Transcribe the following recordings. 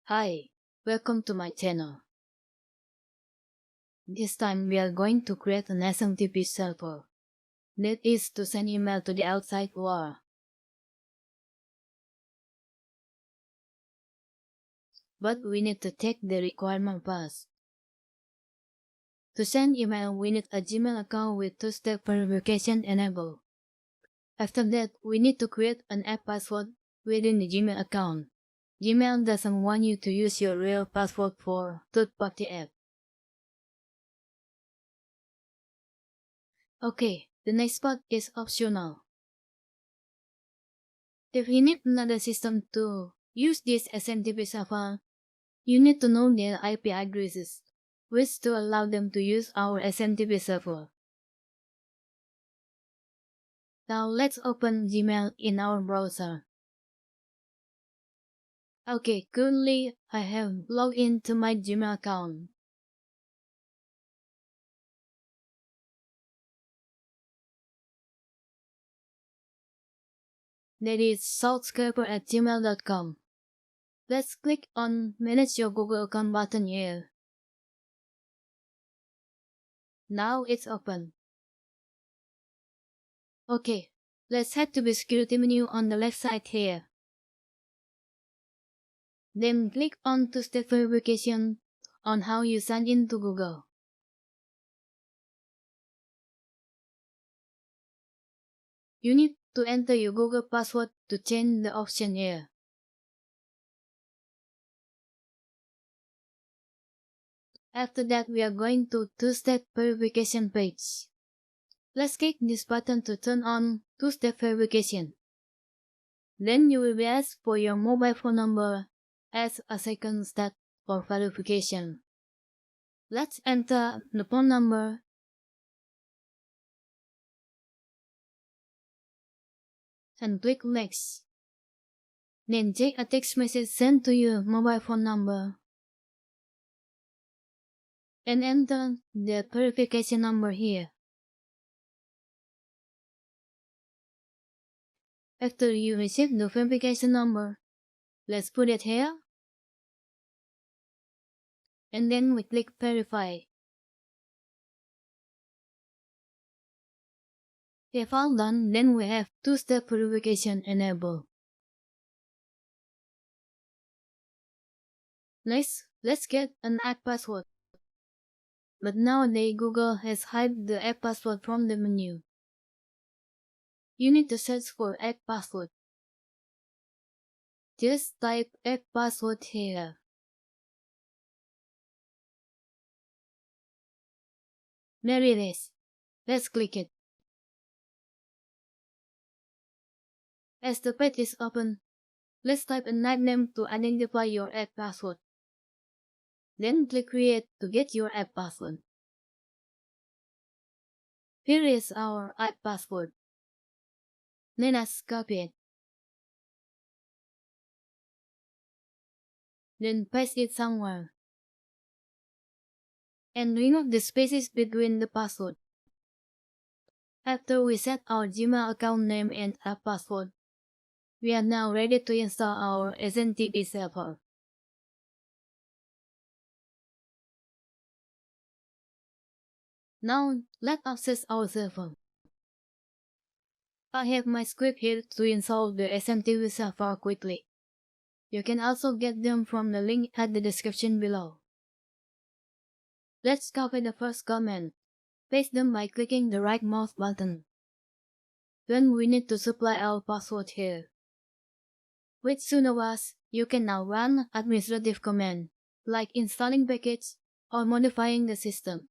Hi, welcome to my channel. This time we are going to create an SMTP server that is to send email to the outside world. But we need to take the requirement first. To send email, we need a Gmail account with two-step verification enabled. After that, we need to create an app password within the Gmail account. Gmail doesn't want you to use your real password for third-party app. Okay, the next part is optional. If you need another system to use this SMTP server, you need to know their IP addresses, which to allow them to use our SMTP server. Now let's open Gmail in our browser. Okay, currently I have logged into my Gmail account. That is saltscraper@gmail.com. Let's click on Manage your Google account button here. Now it's open. Okay, let's head to the security menu on the left side here. Then click on two-step verification on how you sign in to Google. You need to enter your Google password to change the option here. After that, we are going to two-step verification page. Let's click this button to turn on two-step verification. Then you will be asked for your mobile phone number as a second step for verification. Let's enter the phone number and click Next. Then check a text message sent to your mobile phone number and enter the verification number here. After you receive the verification number, let's put it here. And then we click Verify. If all done, then we have two-step verification enabled. Next, let's get an app password. But nowadays Google has hid the app password from the menu. You need to search for app password. Just type app password here. There it is. Let's click it. As the page is open, let's type a nice name to identify your app password. Then click Create to get your app password. Here is our app password. Let us copy it. Then paste it somewhere. And remove the spaces between the password. After we set our Gmail account name and app password, we are now ready to install our SMTP server. Now, let's access our server. I have my script here to install the SMTP server quickly. You can also get them from the link at the description below. Let's copy the first command. Paste them by clicking the right mouse button. Then we need to supply our password here. With Sunowas, you can now run administrative commands, like installing packages or modifying the system,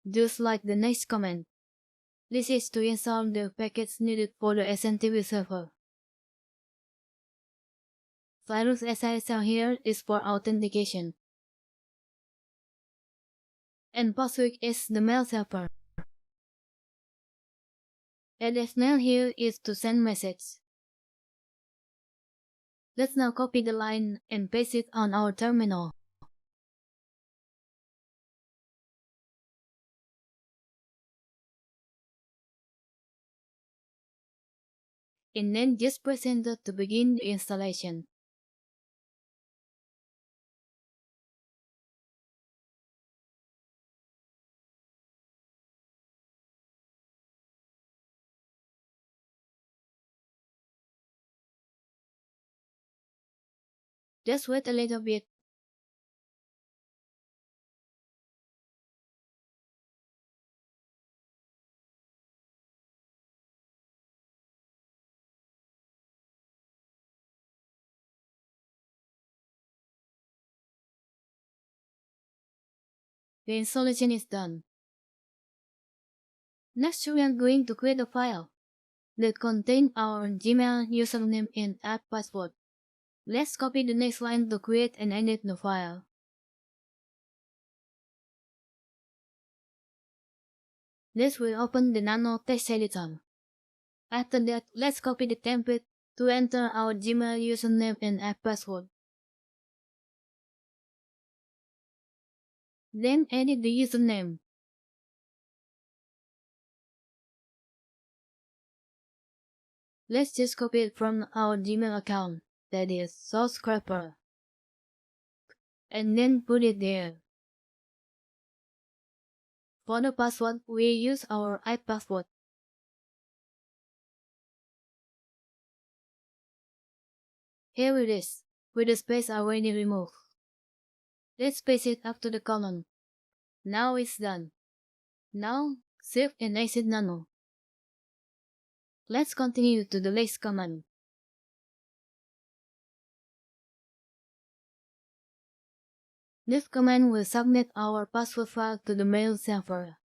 just like the next command. This is to install the package needed for the SMTP server. Cyrus SSL here is for authentication. And Postfix is the mail server. Additional here is to send message. Let's now copy the line and paste it on our terminal. And then just press enter to begin the installation. Just wait a little bit. The installation is done. Next, we are going to create a file that contains our Gmail username and app password. Let's copy the next line to create and edit the file. This will open the Nano text editor. After that, let's copy the template to enter our Gmail username and app password. Then edit the username. Let's just copy it from our Gmail account, that is SourceScraper, and then put it there. For the password, we use our iPassword. Here it is, with the space already removed. Let's paste it after the colon. Now it's done. Now, save and exit Nano. Let's continue to the next command. This command will submit our password file to the mail server.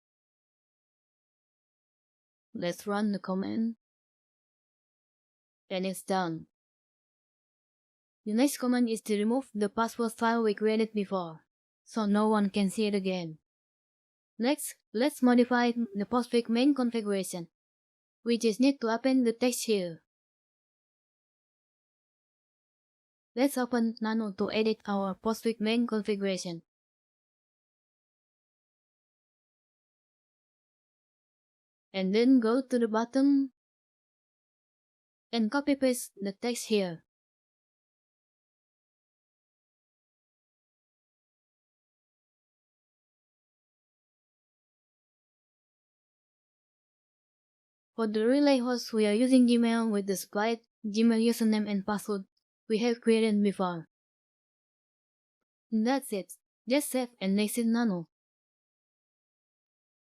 Let's run the command. And it's done. The next command is to remove the password file we created before, so no one can see it again. Next, let's modify the Postfix main configuration. We just need to append the text here. Let's open Nano to edit our Postfix main configuration. And then go to the bottom and copy-paste the text here. For the relay host, we are using Gmail with the supplied Gmail username and password we have created before. That's it. Just save and exit Nano.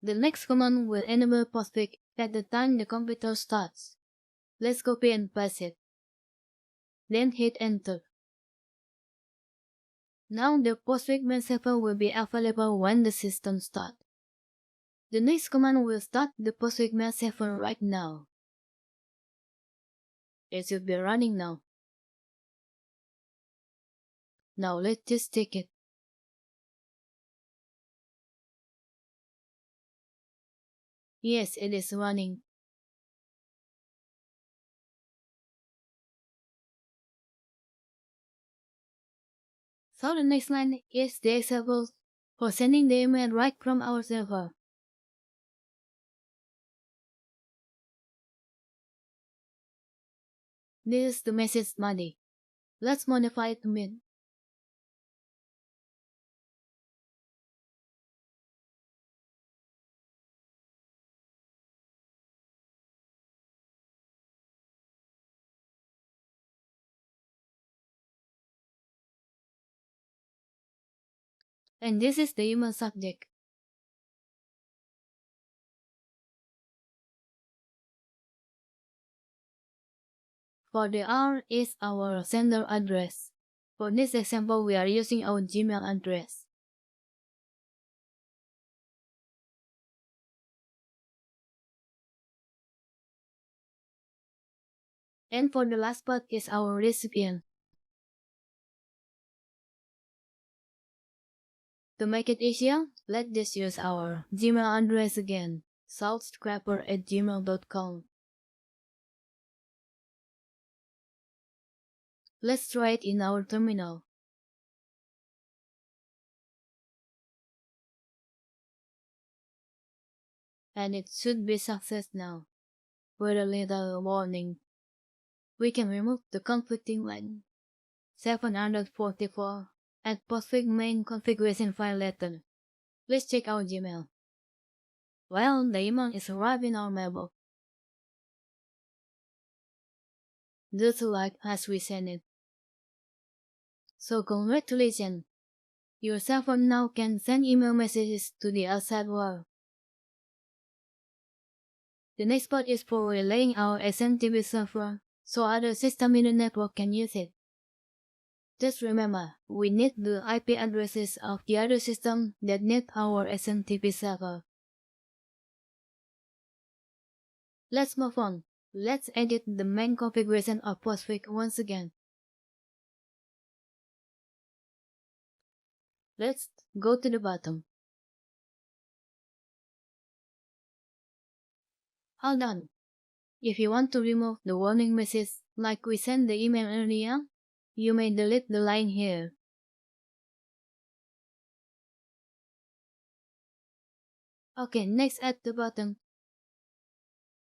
The next command will enable Postfix at the time the computer starts. Let's copy and paste it. Then hit enter. Now the Postfix main server will be available when the system starts. The next command will start the Postfix mail server right now. It should be running now. Now let's just check it. Yes, it is running. So the next line is the example for sending the email right from our server. This is the message body. Let's modify it to min. And this is the email subject. For the R is our sender address. For this example, we are using our Gmail address. And for the last part is our recipient. To make it easier, let's just use our Gmail address again, southscraper@gmail.com. Let's try it in our terminal. And it should be success now. With a little warning. We can remove the conflicting line 744 at Postfix main configuration file later. Let's check our Gmail. Well, the email is arrived in our mailbox. Just like as we sent it. So congratulations, your cell phone now can send email messages to the outside world. The next part is for relaying our SMTP server so other systems in the network can use it. Just remember, we need the IP addresses of the other systems that need our SMTP server. Let's move on. Let's edit the main configuration of Postfix once again. Let's go to the bottom. Hold on. If you want to remove the warning message like we sent the email earlier, you may delete the line here. Okay, next at the bottom.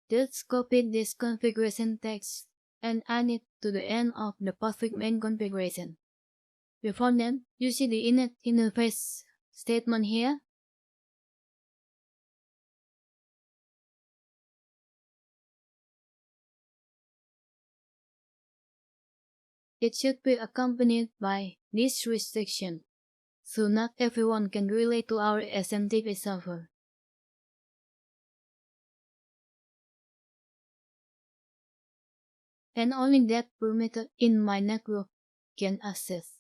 Just copy this configuration text and add it to the end of the Postfix main configuration. Before that, you see the init interface statement here. It should be accompanied by this restriction, so not everyone can relate to our SMTP server. And only that permitted in my network can access.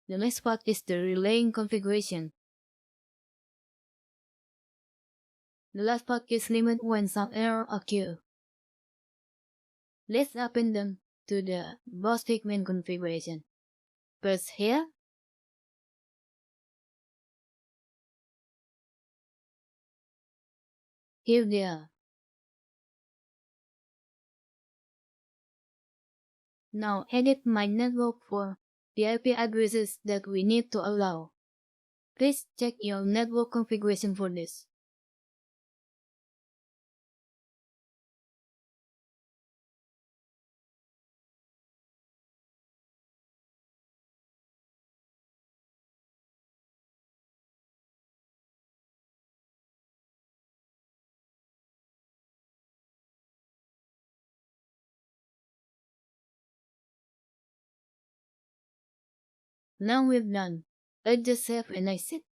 The next part is the relaying configuration. The last part is limit when some error occur. Let's append them to the Postfix main configuration. Press here. Here they are. Now edit my network for the IP addresses that we need to allow. Please check your network configuration for this. Now we're done. I just save and exit.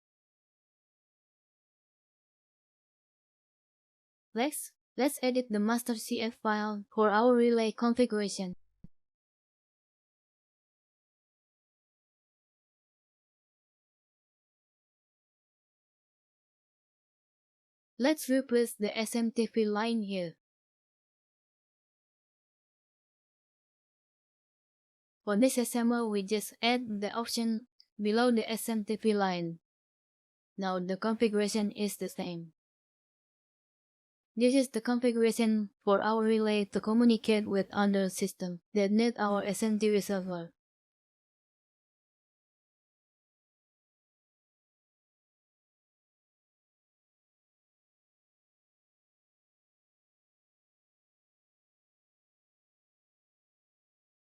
Let's edit the master CF file for our relay configuration. Let's replace the SMTP line here. For this XML, we just add the option below the SMTP line. Now the configuration is the same. This is the configuration for our relay to communicate with other systems that need our SMTP server.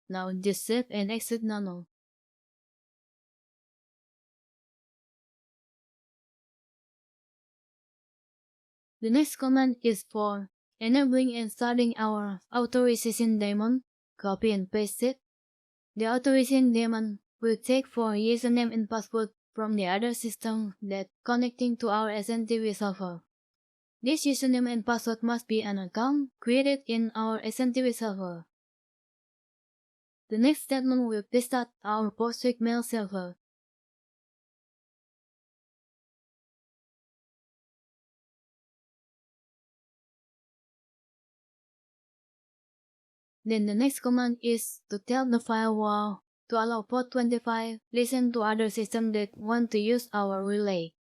Now just save and exit nano. The next command is for enabling and starting our authorization daemon. Copy and paste it. The authorization daemon will take for username and password from the other system that connecting to our SMTP server. This username and password must be an account created in our SMTP server. The next statement will restart our Postfix mail server. Then the next command is to tell the firewall to allow port 25 listen to other systems that want to use our relay.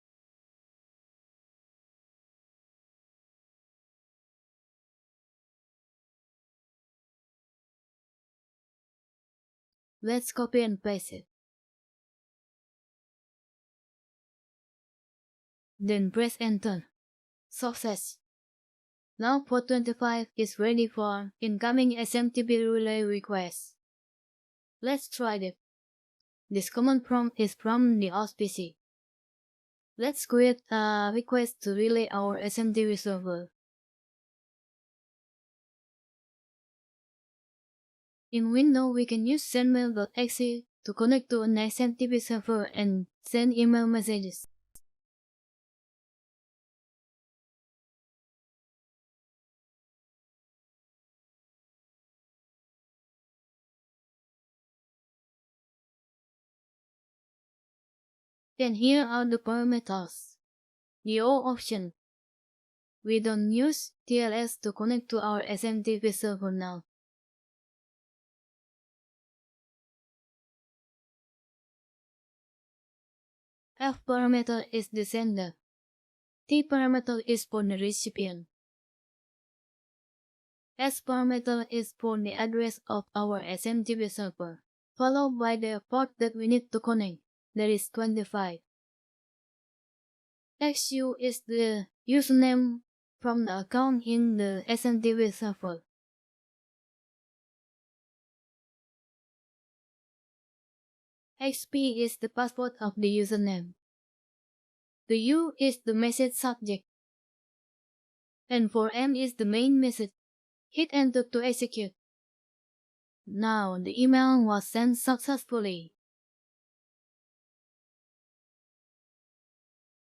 Let's copy and paste it. Then press enter. Success. Now port 25 is ready for incoming SMTP relay request. Let's try it. This command prompt is from the host PC. Let's create a request to relay our SMTP server. In Windows, we can use sendmail.exe to connect to an SMTP server and send email messages. Then here are the parameters. The O option. We don't use TLS to connect to our SMTP server now. F parameter is the sender. T parameter is for the recipient. S parameter is for the address of our SMTP server, followed by the port that we need to connect, that is 25. XU is the username from the account in the SMTP server. XP is the password of the username. The U is the message subject. And for M is the main message. Hit enter to execute. Now the email was sent successfully.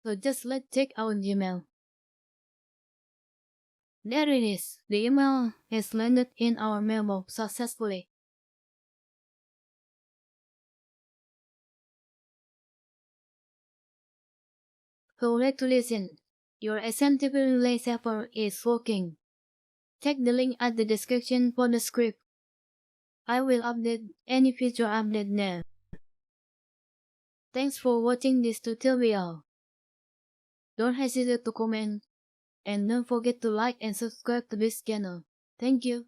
So just let's check our Gmail. There it is. The email has landed in our mailbox successfully. Congratulations, your SMTP relay server is working. Check the link at the description for the script. I will update any future update there. Thanks for watching this tutorial. Don't hesitate to comment, and don't forget to like and subscribe to this channel. Thank you.